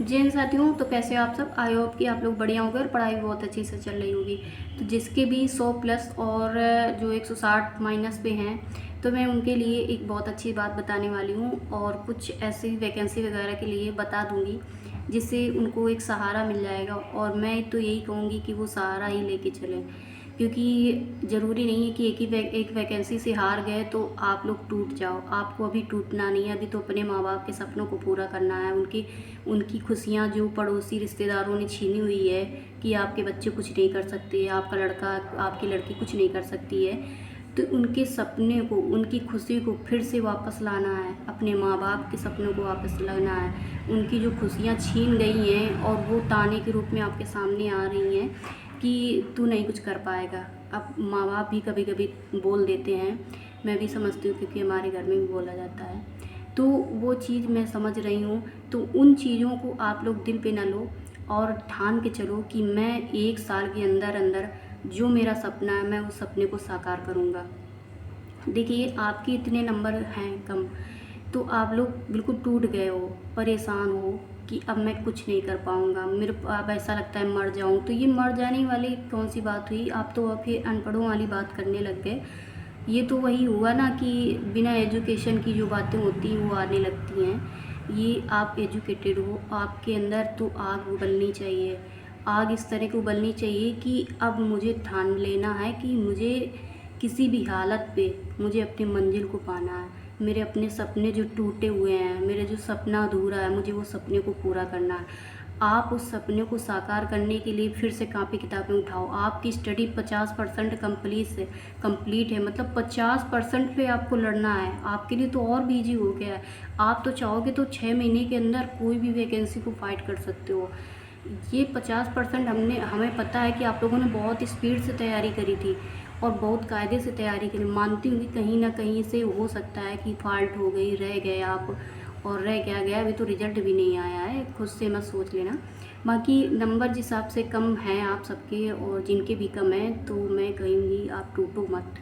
जैन साथियों, तो कैसे हो आप सब। आई होप कि आप लोग बढ़िया होंगे और पढ़ाई भी बहुत अच्छी से चल रही होगी। तो जिसके भी 100 प्लस और जो 160 माइनस पे हैं, तो मैं उनके लिए एक बहुत अच्छी बात बताने वाली हूँ और कुछ ऐसी वैकेंसी वगैरह के लिए बता दूँगी जिससे उनको एक सहारा मिल जाएगा। और मैं तो यही कहूँगी कि वो सहारा ही लेके चलें, क्योंकि ज़रूरी नहीं है कि एक वैकेंसी से हार गए तो आप लोग टूट जाओ। आपको अभी टूटना नहीं है, अभी तो अपने माँ बाप के सपनों को पूरा करना है। उनकी खुशियाँ जो पड़ोसी रिश्तेदारों ने छीनी हुई है कि आपके बच्चे कुछ नहीं कर सकते, आपका लड़का आपकी लड़की कुछ नहीं कर सकती है, तो उनके सपने को, उनकी खुशी को फिर से वापस लाना है। अपने माँ बाप के सपनों को वापस लाना है। उनकी जो खुशियाँ छीन गई हैं और वो ताने के रूप में आपके सामने आ रही हैं कि तू नहीं कुछ कर पाएगा। अब माँ बाप भी कभी कभी बोल देते हैं, मैं भी समझती हूँ क्योंकि हमारे घर में भी बोला जाता है। तो वो चीज़ मैं समझ रही हूँ। तो उन चीज़ों को आप लोग दिल पे ना लो और ठान के चलो कि मैं 1 साल के अंदर अंदर जो मेरा सपना है मैं उस सपने को साकार करूँगा। देखिए, आपके इतने नंबर हैं कम, तो आप लोग बिल्कुल टूट गए हो, परेशान हो कि अब मैं कुछ नहीं कर पाऊँगा, मेरे अब ऐसा लगता है मर जाऊँ। तो ये मर जाने वाली कौन सी बात हुई। आप तो फिर अनपढ़ों वाली बात करने लग गए। ये तो वही हुआ ना कि बिना एजुकेशन की जो बातें होती हैं वो आने लगती हैं। ये आप एजुकेटेड हो, आपके अंदर तो आग उबलनी चाहिए। आग इस तरह की उबलनी चाहिए कि अब मुझे ठान लेना है कि मुझे किसी भी हालत पे मुझे अपनी मंजिल को पाना है। मेरे अपने सपने जो टूटे हुए हैं, मेरे जो सपना अधूरा है, मुझे वो सपने को पूरा करना है। आप उस सपने को साकार करने के लिए फिर से कापी किताबें उठाओ। आपकी स्टडी 50% कंप्लीट है, मतलब 50% पे आपको लड़ना है। आपके लिए तो और भी ईजी हो गया है। आप तो चाहोगे तो 6 महीने के अंदर कोई भी वैकेंसी को फाइट कर सकते हो। ये 50% हमें पता है कि आप लोगों ने बहुत स्पीड से तैयारी करी थी और बहुत कायदे से तैयारी करी। मानती हूँ कि कहीं ना कहीं से हो सकता है कि फॉल्ट हो गई, रह गए आप। और रह क्या गया, अभी तो रिजल्ट भी नहीं आया है, खुद से मत सोच लेना। बाकी नंबर जिस हिसाब से कम हैं आप सबके और जिनके भी कम हैं, तो मैं कहूँगी आप टूटो मत।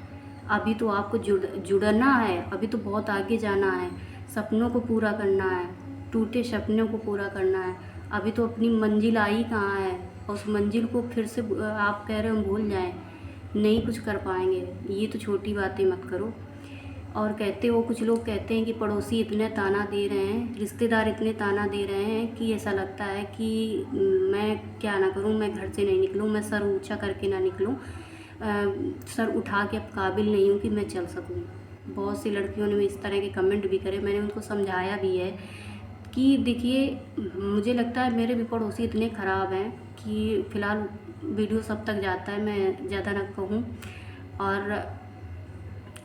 अभी तो आपको जुड़ना है, अभी तो बहुत आगे जाना है, सपनों को पूरा करना है, टूटे सपनों को पूरा करना है। अभी तो अपनी मंजिल आई कहाँ है, और उस मंजिल को फिर से आप कह रहे हो हम भूल जाएं, नहीं कुछ कर पाएंगे। ये तो छोटी बातें मत करो। और कहते हो, कुछ लोग कहते हैं कि पड़ोसी इतने ताना दे रहे हैं, रिश्तेदार इतने ताना दे रहे हैं कि ऐसा लगता है कि मैं क्या ना करूं, मैं घर से नहीं निकलूं, मैं सर ऊंचा करके ना निकलूं, सर उठा के अब काबिल नहीं हूं कि मैं चल सकूं। बहुत सी लड़कियों ने इस तरह के कमेंट भी करे, मैंने उनको समझाया भी है कि देखिए, मुझे लगता है मेरे भी पड़ोसी इतने ख़राब हैं कि फ़िलहाल वीडियो सब तक जाता है, मैं ज़्यादा ना कहूँ। और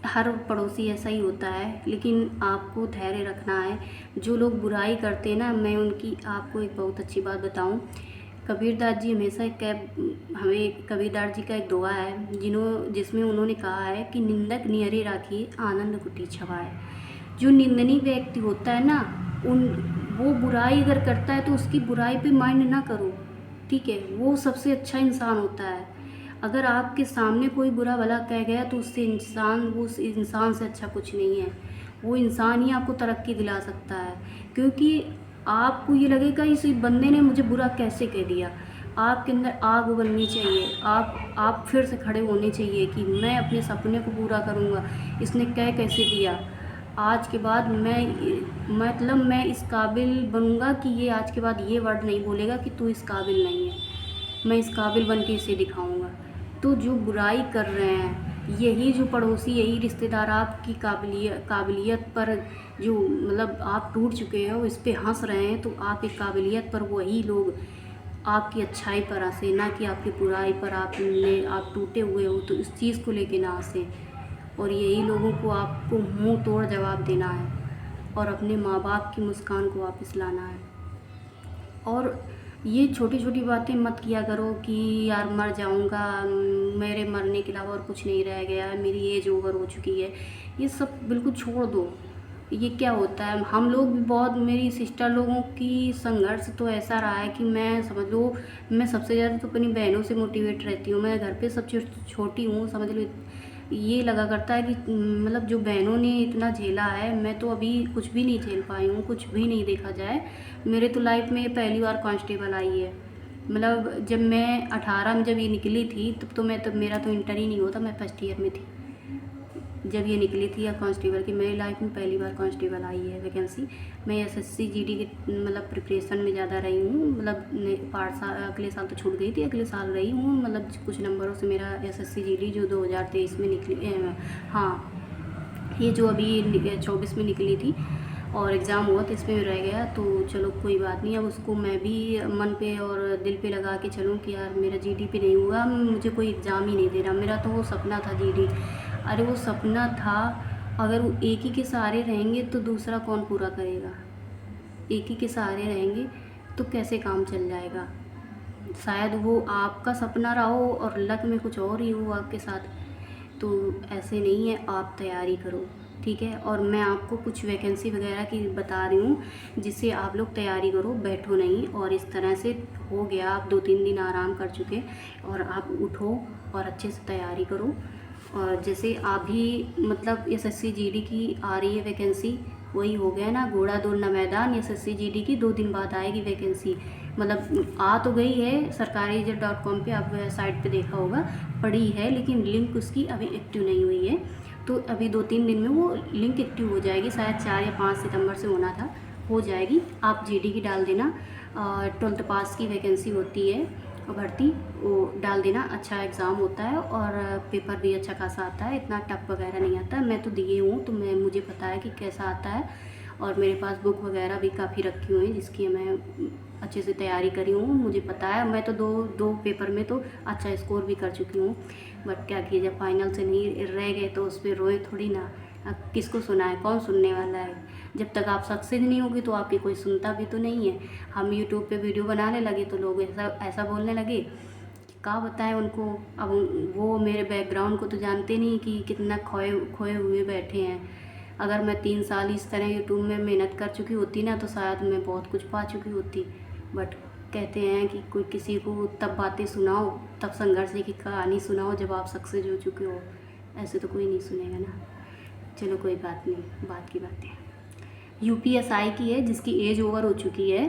हर पड़ोसी ऐसा ही होता है, लेकिन आपको धैर्य रखना है। जो लोग बुराई करते हैं ना, मैं उनकी आपको एक बहुत अच्छी बात बताऊं। कबीरदास जी हमेशा हमें कबीरदास जी का एक दोहा है जिसमें उन्होंने कहा है कि निंदक नियरे राखी आनंद कुटी छवाए। जो निंदनीय व्यक्ति होता है ना, उन वो बुराई अगर करता है तो उसकी बुराई पे माइंड ना करो, ठीक है। वो सबसे अच्छा इंसान होता है। अगर आपके सामने कोई बुरा भला कह गया तो वो उस इंसान से अच्छा कुछ नहीं है। वो इंसान ही आपको तरक्की दिला सकता है, क्योंकि आपको ये लगेगा इस बंदे ने मुझे बुरा कैसे कह दिया। आपके अंदर आग उगलनी चाहिए, आप फिर से खड़े होने चाहिए कि मैं अपने सपने को पूरा करूँगा। इसने कह कैसे दिया, आज के बाद मैं इस काबिल बनूँगा कि ये आज के बाद ये वर्ड नहीं बोलेगा कि तू इस काबिल नहीं है। मैं इस काबिल बन के इसे दिखाऊंगा। तो जो बुराई कर रहे हैं, यही जो पड़ोसी, यही रिश्तेदार आपकी काबिलियत पर, जो मतलब आप टूट चुके हो, इस पे हंस रहे हैं, तो आपकी काबिलियत पर वही लोग आपकी अच्छाई पर हंसे, ना कि आपकी बुराई पर। आप टूटे हुए हो तो इस चीज़ को लेके ना हंसे। और यही लोगों को आपको मुंह तोड़ जवाब देना है और अपने माँ बाप की मुस्कान को वापस लाना है। और ये छोटी छोटी बातें मत किया करो कि यार मर जाऊंगा, मेरे मरने के अलावा और कुछ नहीं रह गया है, मेरी एज ओवर हो चुकी है। ये सब बिल्कुल छोड़ दो। ये क्या होता है, हम लोग भी बहुत, मेरी सिस्टर लोगों की संघर्ष तो ऐसा रहा है कि मैं समझ लो, मैं सबसे ज़्यादा तो अपनी बहनों से मोटिवेट रहती हूँ। मैं घर पे सबसे छोटी हूँ, समझ लो। ये लगा करता है कि मतलब जो बहनों ने इतना झेला है, मैं तो अभी कुछ भी नहीं झेल पाई हूँ, कुछ भी नहीं देखा जाए। मेरे तो लाइफ में पहली बार कांस्टेबल आई है। मतलब जब मैं 18 में जब ये निकली थी तब मेरा तो इंटर ही नहीं होता, मैं फर्स्ट ईयर में थी जब ये निकली थी या कांस्टेबल की। मेरी लाइफ में पहली बार कांस्टेबल आई है वैकेंसी। मैं एसएससी जीडी के मतलब प्रिपरेशन में ज़्यादा रही हूँ। मतलब 5 साल, अगले साल तो छूट गई थी, अगले साल रही हूँ। मतलब कुछ नंबरों से मेरा एसएससी जीडी जो 2023 में निकली, हाँ ये जो अभी 24 में निकली थी और एग्ज़ाम हुआ तो इसमें रह गया। तो चलो कोई बात नहीं, अब उसको मैं भी मन पे और दिल पे लगा के चलूँ कि यार मेरा जीडी पे नहीं हुआ, मुझे कोई एग्ज़ाम ही नहीं दे रहा। मेरा तो वो सपना था जीडी। अरे वो सपना था, अगर वो एक ही के सहारे रहेंगे तो दूसरा कौन पूरा करेगा। एक ही के सहारे रहेंगे तो कैसे काम चल जाएगा। शायद वो आपका सपना रहा हो और लक में कुछ और ही हो आपके साथ। तो ऐसे नहीं है, आप तैयारी करो, ठीक है। और मैं आपको कुछ वैकेंसी वगैरह की बता रही हूँ जिससे आप लोग तैयारी करो, बैठो नहीं। और इस तरह से हो गया, आप 2-3 दिन आराम कर चुके और आप उठो और अच्छे से तैयारी करो। और जैसे आप भी मतलब एसएससी जीडी की आ रही है वैकेंसी, वही हो गया ना, घोड़ा दौड़ना मैदान। एसएससी जीडी की 2 दिन बाद आएगी वैकेंसी। मतलब आ तो गई है, सरकारी.com पे आप साइट पे देखा होगा, पड़ी है, लेकिन लिंक उसकी अभी एक्टिव नहीं हुई है। तो अभी 2-3 दिन में वो लिंक एक्टिव हो जाएगी, शायद 4 या 5 सितंबर से होना था, हो जाएगी। आप जीडी की डाल देना, 12th पास की वैकेंसी होती है भर्ती, वो डाल देना। अच्छा एग्ज़ाम होता है और पेपर भी अच्छा खासा आता है, इतना टफ वगैरह नहीं आता। मैं तो दिए हूँ तो मुझे पता है कि कैसा आता है। और मेरे पास बुक वगैरह भी काफ़ी रखी हुई हैं जिसकी मैं अच्छे से तैयारी करी हूँ, मुझे पता है। मैं तो दो पेपर में तो अच्छा स्कोर भी कर चुकी हूँ। बट क्या किया, जब फाइनल से नहीं रह गए तो उस पर रोए थोड़ी ना। अब किसको सुनाए, कौन सुनने वाला है। जब तक आप सक्सेस नहीं होगी तो आपकी कोई सुनता भी तो नहीं है। हम यूट्यूब पे वीडियो बनाने लगे तो लोग ऐसा बोलने लगे, क्या बताएं उनको। अब वो मेरे बैकग्राउंड को तो जानते नहीं कि कितना खोए हुए बैठे हैं। अगर मैं 3 साल इस तरह यूट्यूब में मेहनत कर चुकी होती ना तो शायद मैं बहुत कुछ पा चुकी होती। बट कहते हैं कि कोई किसी को तब बातें सुनाओ, तब संघर्ष की कहानी सुनाओ जब आप सक्सेस हो चुके हो। ऐसे तो कोई नहीं सुनेगा ना। चलो कोई बात नहीं, बात की बात है। यूपीएसआई की है, जिसकी एज ओवर हो चुकी है,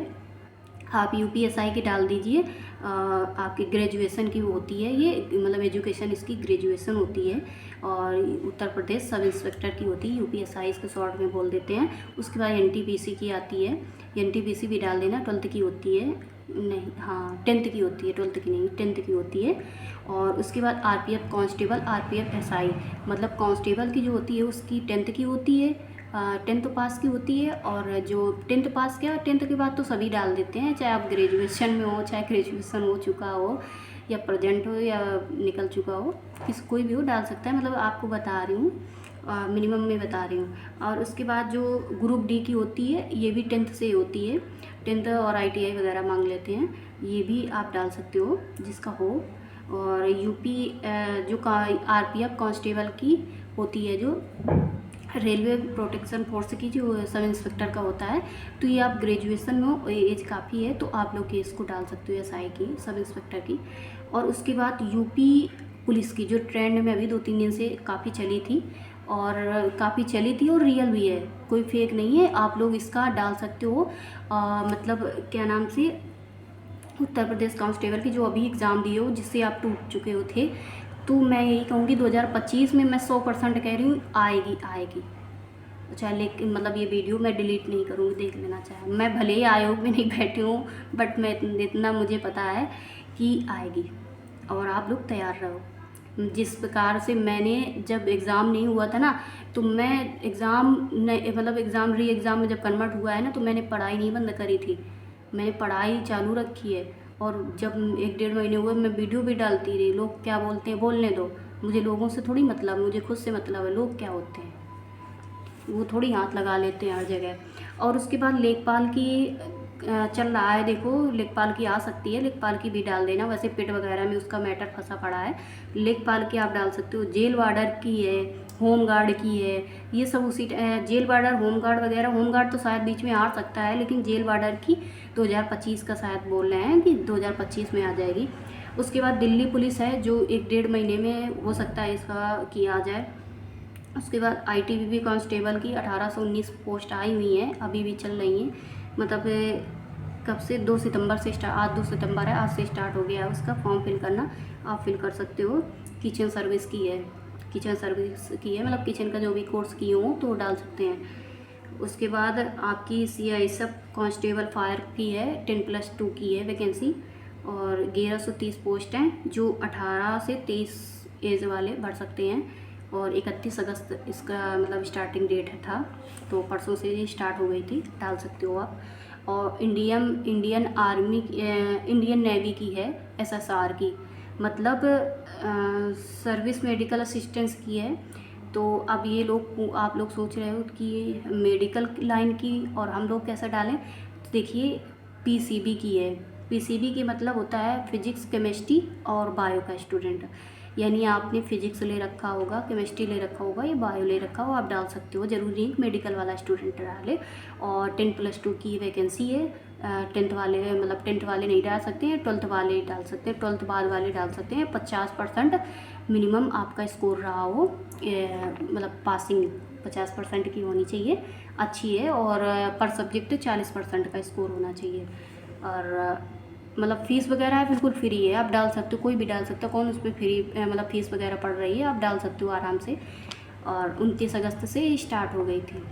आप यूपीएसआई की डाल दीजिए। आपकी ग्रेजुएशन की वो होती है, ये मतलब एजुकेशन इसकी ग्रेजुएशन होती है। और उत्तर प्रदेश सब इंस्पेक्टर की होती है यूपीएसआई, इसको शॉर्ट में बोल देते हैं। उसके बाद एनटीपीसी की आती है, एनटीपीसी भी डाल देना। 12th की होती है, नहीं हाँ 10th की होती है, 12th की नहीं 10th की होती है। और उसके बाद आरपीएफ कांस्टेबल, आरपीएफ एसआई, मतलब कांस्टेबल की जो होती है उसकी 10th की होती है, 10th पास की होती है। और जो 10th पास किया, 10th के बाद तो सभी डाल देते हैं, चाहे आप ग्रेजुएशन में हो, चाहे ग्रेजुएशन हो चुका हो या प्रेजेंट हो या निकल चुका हो, कोई भी हो डाल सकता है। मतलब आपको बता रही हूँ, मिनिमम में बता रही हूँ। और उसके बाद जो ग्रुप डी की होती है, ये भी 10th से होती है, 10th और ITI वगैरह मांग लेते हैं, ये भी आप डाल सकते हो जिसका हो। और यूपी जो आरपीएफ कांस्टेबल की होती है, जो रेलवे प्रोटेक्शन फोर्स की जो सब इंस्पेक्टर का होता है, तो ये आप ग्रेजुएशन में हो, एज काफ़ी है तो आप लोग इसको डाल सकते हो, एसआई की, सब इंस्पेक्टर की। और उसके बाद यूपी पुलिस की, जो ट्रेंड में अभी 2-3 दिन से काफ़ी चली थी और रियल भी है, कोई फेक नहीं है। आप लोग इसका डाल सकते हो। मतलब क्या नाम से, उत्तर प्रदेश कांस्टेबल की जो अभी एग्ज़ाम दिए हो, जिससे आप टूट चुके हो थे, तो मैं यही कहूँगी 2025 में मैं 100% कह रही हूँ आएगी। अच्छा, लेकिन मतलब ये वीडियो मैं डिलीट नहीं करूँगी, देख लेना चाहे। मैं भले ही आयोग में नहीं बैठी हूँ, बट मैं इतना मुझे पता है कि आएगी। और आप लोग तैयार रहो। जिस प्रकार से मैंने, जब एग्ज़ाम नहीं हुआ था ना, तो मैं एग्ज़ाम री एग्ज़ाम में जब कन्वर्ट हुआ है ना, तो मैंने पढ़ाई नहीं बंद करी थी, मैंने पढ़ाई चालू रखी है। और जब 1-1.5 महीने हुए, मैं वीडियो भी डालती रही। लोग क्या बोलते हैं बोलने दो, मुझे लोगों से थोड़ी मतलब, मुझे खुद से मतलब है। लोग क्या होते हैं, वो थोड़ी हाथ लगा लेते हैं हर जगह। और उसके बाद लेखपाल की चल रहा है, देखो लेखपाल की आ सकती है, लेखपाल की भी डाल देना। वैसे पेट वगैरह में उसका मैटर फंसा पड़ा है, लेखपाल की आप डाल सकते हो। जेल वार्डर की है, होम गार्ड की है, ये सब उसी जेल वार्डर, होम गार्ड वगैरह। होम गार्ड तो शायद बीच में आ सकता है, लेकिन जेल वार्डर की 2025 का शायद बोल रहे हैं कि 2025 में आ जाएगी। उसके बाद दिल्ली पुलिस है जो 1-1.5 महीने में हो सकता है इसका किया जाए। उसके बाद ITBP कांस्टेबल की 1819 पोस्ट आई हुई हैं, अभी भी चल रही हैं। मतलब कब से 2 सितंबर से आज 2 सितंबर है, आज से स्टार्ट हो गया है उसका फॉर्म फिल करना। आप फिल कर सकते हो। किचन सर्विस की है, मतलब किचन का जो भी कोर्स किए हो तो डाल सकते हैं। उसके बाद आपकी CISF कांस्टेबल फायर की है, 10+2 की है वैकेंसी, और 1130 पोस्ट हैं जो 18 से 23 एज वाले भर सकते हैं। और 31 अगस्त इसका मतलब स्टार्टिंग डेट था, तो परसों से ये स्टार्ट हो गई थी, डाल सकते हो आप। और इंडियन आर्मी, इंडियन नेवी की है, SSR की, मतलब सर्विस मेडिकल असिस्टेंस की है। तो अब ये लोग, आप लोग सोच रहे हो कि मेडिकल लाइन की और हम लोग कैसा डालें, तो देखिए PCB की है। PCB की मतलब होता है फिजिक्स, केमिस्ट्री और बायो का स्टूडेंट। यानी आपने फिजिक्स ले रखा होगा, केमिस्ट्री ले रखा होगा या बायो ले रखा हो, आप डाल सकते हो। ज़रूरी नहीं मेडिकल वाला स्टूडेंट डाले। और 10+2 की वैकेंसी है। 10th वाले, मतलब 10th वाले नहीं डाल सकते हैं, 12th वाले डाल सकते हैं, 12th बाद वाले डाल सकते हैं। 50% मिनिमम आपका स्कोर रहा हो, मतलब पासिंग 50% की होनी चाहिए, अच्छी है। और पर सब्जेक्ट 40% का स्कोर होना चाहिए। और मतलब फ़ीस वगैरह है बिल्कुल फ्री है, आप डाल सकते हो, कोई भी डाल सकता है। कौन उस पर फ्री मतलब फ़ीस वगैरह पड़ रही है, आप डाल सकते हो आराम से। और 29 अगस्त से स्टार्ट हो गई थी।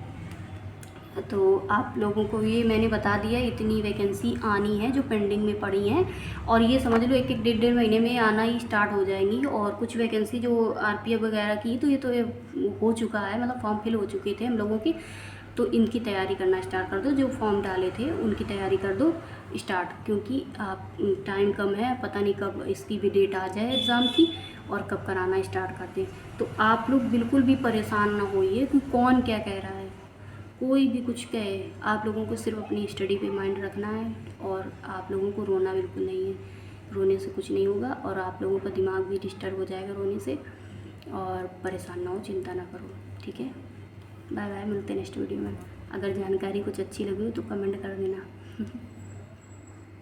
तो आप लोगों को ये मैंने बता दिया, इतनी वैकेंसी आनी है जो पेंडिंग में पड़ी हैं। और ये समझ लो 1-1, 1.5 महीने में आना ही स्टार्ट हो जाएंगी। और कुछ वैकेंसी जो RPF वगैरह की, तो ये हो चुका है, मतलब फॉर्म फिल हो चुके थे हम लोगों की। तो इनकी तैयारी करना स्टार्ट कर दो, जो फॉर्म डाले थे उनकी तैयारी कर दो स्टार्ट, क्योंकि आप टाइम कम है, पता नहीं कब इसकी भी डेट आ जाए एग्ज़ाम की और कब कराना स्टार्ट कर दें। तो आप लोग बिल्कुल भी परेशान ना होइए कि कौन क्या कह रहा है, कोई भी कुछ कहे, आप लोगों को सिर्फ अपनी स्टडी पे माइंड रखना है। और आप लोगों को रोना बिल्कुल नहीं है, रोने से कुछ नहीं होगा और आप लोगों का दिमाग भी डिस्टर्ब हो जाएगा रोने से। और परेशान ना हो, चिंता ना करो, ठीक है। बाय बाय, मिलते हैं नेक्स्ट वीडियो में। अगर जानकारी कुछ अच्छी लगी हो तो कमेंट कर देना।